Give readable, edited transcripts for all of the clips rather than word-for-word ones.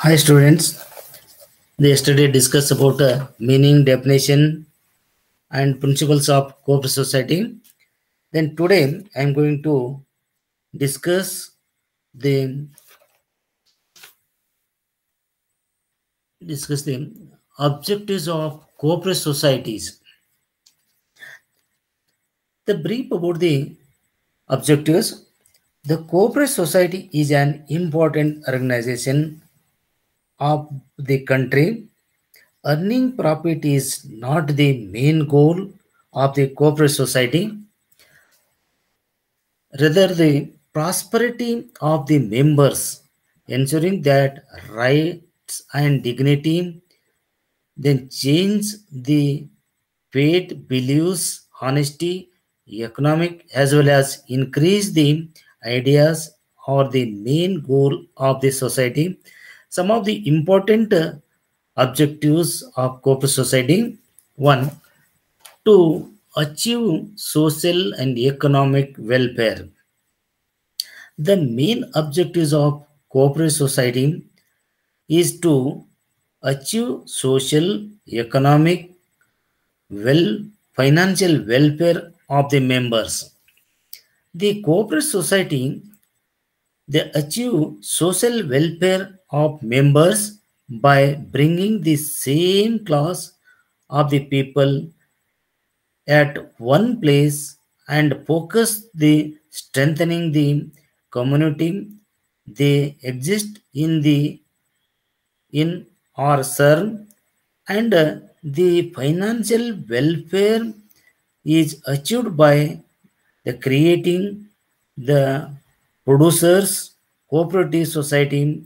Hi students, they yesterday discussed about meaning, definition and principles of cooperative society. Then today I am going to discuss the the objectives of cooperative societies. The brief about the objectives. The cooperative society is an important organization of the country. Earning profit is not the main goal of the cooperative society. Rather, the prosperity of the members, ensuring that rights and dignity, then change the faith, beliefs, honesty, economic, as well as increase the ideas or the main goal of the society. Some of the important objectives of corporate society: one, to achieve social and economic welfare. The main objectives of cooperative society is to achieve social, economic, well, financial welfare of the members. The cooperative society they achieve social welfare of members by bringing the same class of the people at one place and focus the strengthening the community they exist in or serve, and the financial welfare is achieved by the creating the producers cooperative society,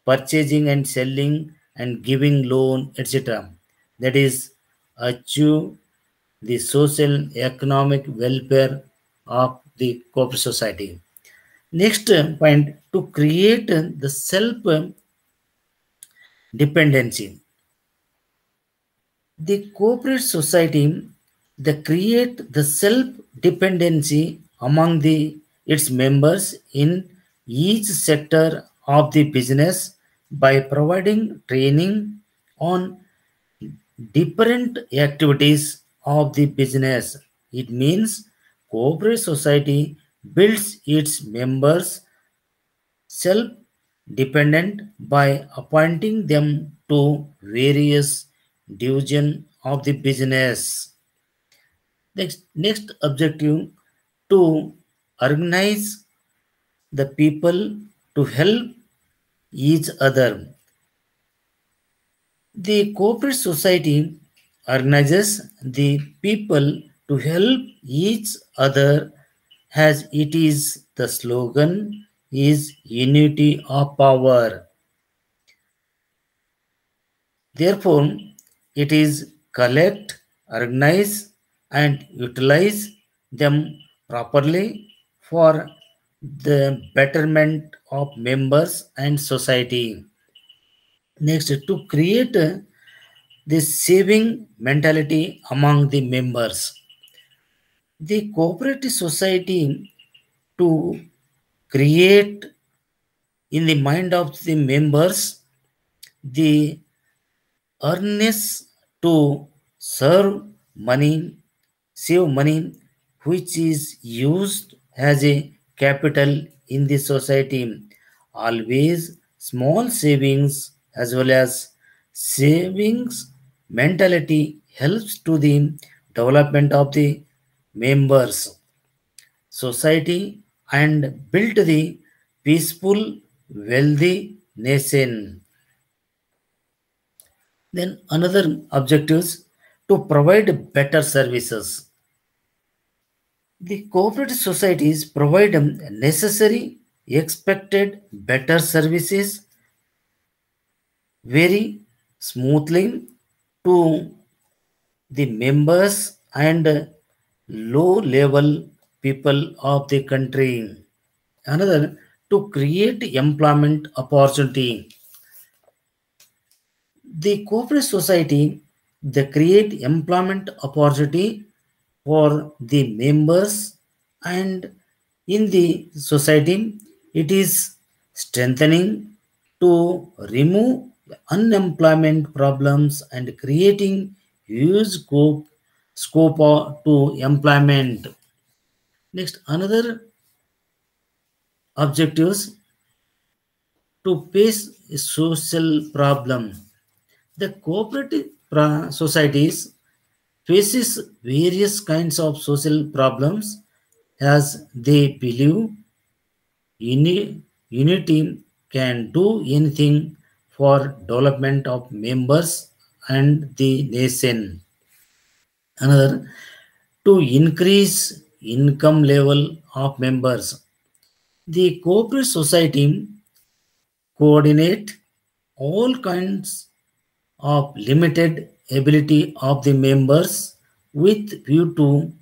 purchasing and selling and giving loan, etc. That is achieve the social economic welfare of the cooperative society. Next point, to create the self dependency. The corporate society they create the self dependency among its members in each sector of the business by providing training on different activities of the business. It means corporate society builds its members self dependent by appointing them to various division of the business. Next objective, to organize the people to help each other. The corporate society organizes the people to help each other, as it is the slogan is unity of power. Therefore, it is collect, organize, and utilize them properly for the betterment of members and society. Next, to create this saving mentality among the members. The cooperative society to create in the mind of the members the earnest to serve money, save money, which is used as a capital in the society. Always small savings as well as savings mentality helps to the development of the members, society, and build the peaceful, wealthy nation. Then another objectives to provide better services. The cooperative societies provide necessary, expected better services very smoothly to the members and low level people of the country. Another, to create employment opportunity. The corporate society they create employment opportunity for the members, and in the society it is strengthening to remove unemployment problems and creating huge scope to employment. Next, another objectives to face a social problem. The cooperative societies faces various kinds of social problems as they believe unity can do anything for development of members and the nation. Another, to increase income level of members. The cooperative society coordinate all kinds of limited ability of the members with view to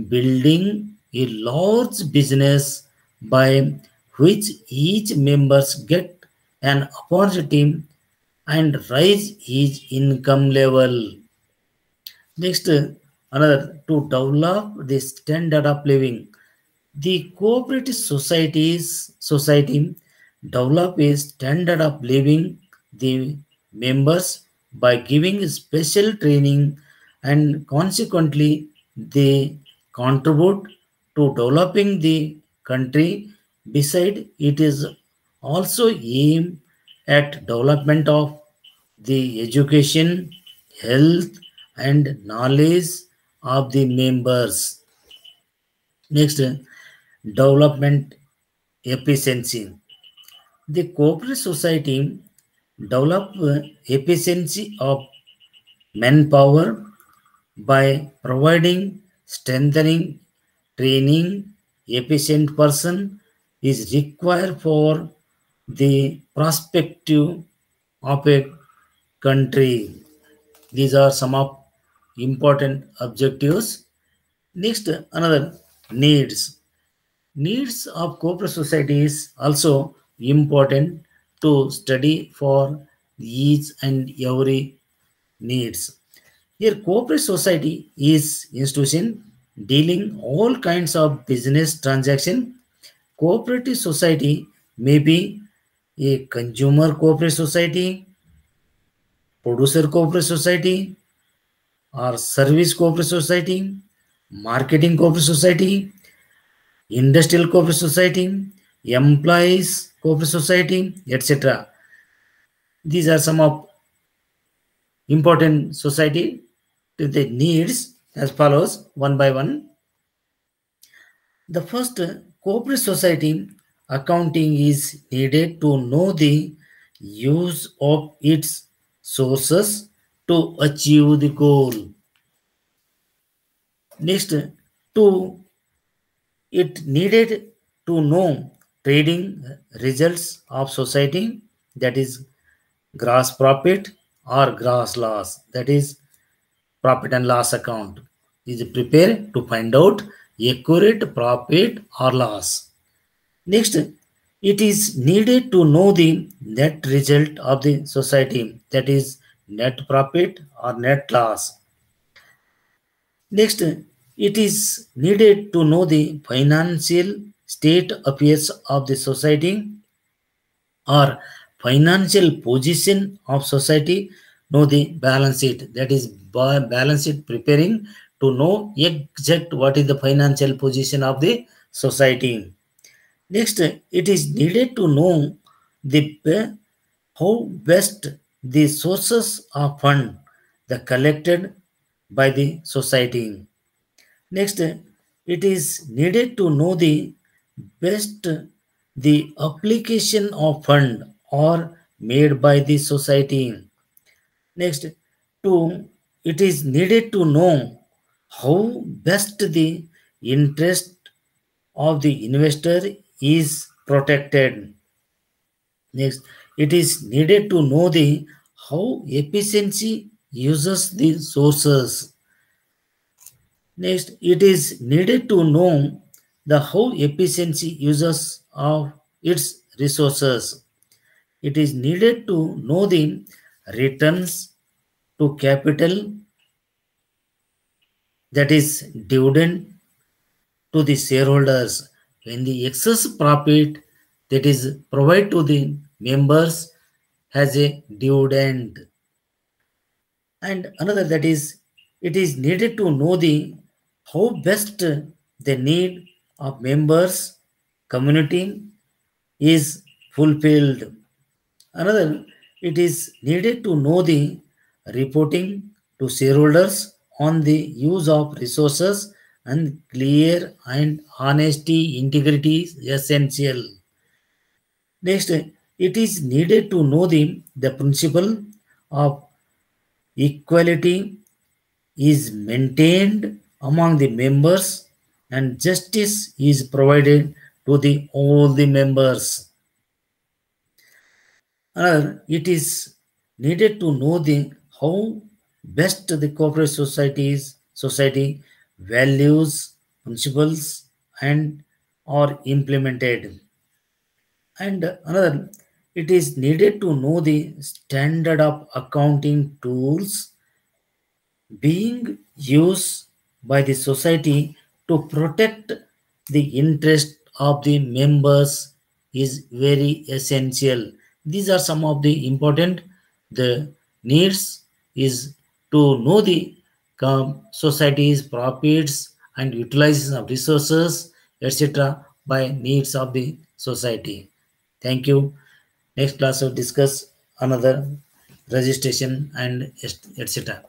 building a large business by which each members get an opportunity and rise his income level. Next, another, to develop the standard of living. The cooperative society develop a standard of living the members by giving special training, and consequently they contribute to developing the country. Beside, it is also aimed at development of the education, health, and knowledge of the members. Next, development efficiency. The cooperative society develop efficiency of manpower by providing strengthening training. Efficient person is required for the perspective of a country. These are some of important objectives. Next, another, needs. Needs of cooperative society is also important to study for each and every needs. Here, cooperative society is institution dealing all kinds of business transaction. Cooperative society may be a consumer cooperative society, producer cooperative society, or service cooperative society, marketing cooperative society, industrial cooperative society, employees cooperative society, etc. These are some of important society to the needs as follows, one by one. The first, cooperative society accounting is needed to know the use of its sources to achieve the goal. Next, to it needed to know trading results of society, that is gross profit or gross loss, that is profit and loss account is prepared to find out accurate profit or loss. Next, it is needed to know the net result of the society, that is net profit or net loss. Next, it is needed to know the financial state affairs of the society or financial position of society. Know the balance sheet, that is balance sheet preparing to know exact what is the financial position of the society. Next, it is needed to know the how best the sources of fund the collected by the society. Next, it is needed to know the best the application of fund are made by the society. Next, it is needed to know how best the interest of the investor is protected. Next, it is needed to know the how efficiency uses the sources. Next, it is needed to know the how efficiency uses of its resources. It is needed to know the returns to capital, that is dividend to the shareholders. When the excess profit that is provided to the members has a dividend. And another, that is, it is needed to know the how best the need of members community is fulfilled. Another, it is needed to know the reporting to shareholders on the use of resources, and clear and honesty integrity is essential. Next, it is needed to know the principle of equality is maintained among the members, and justice is provided to the all the members. It is needed to know the how best the corporate society values, principles, and are implemented. And another, it is needed to know the standard of accounting tools being used by the society to protect the interest of the members is very essential. These are some of the important the needs is to know the society's profits and utilization of resources, etc., by needs of the society. Thank you. Next class will discuss another registration and etc.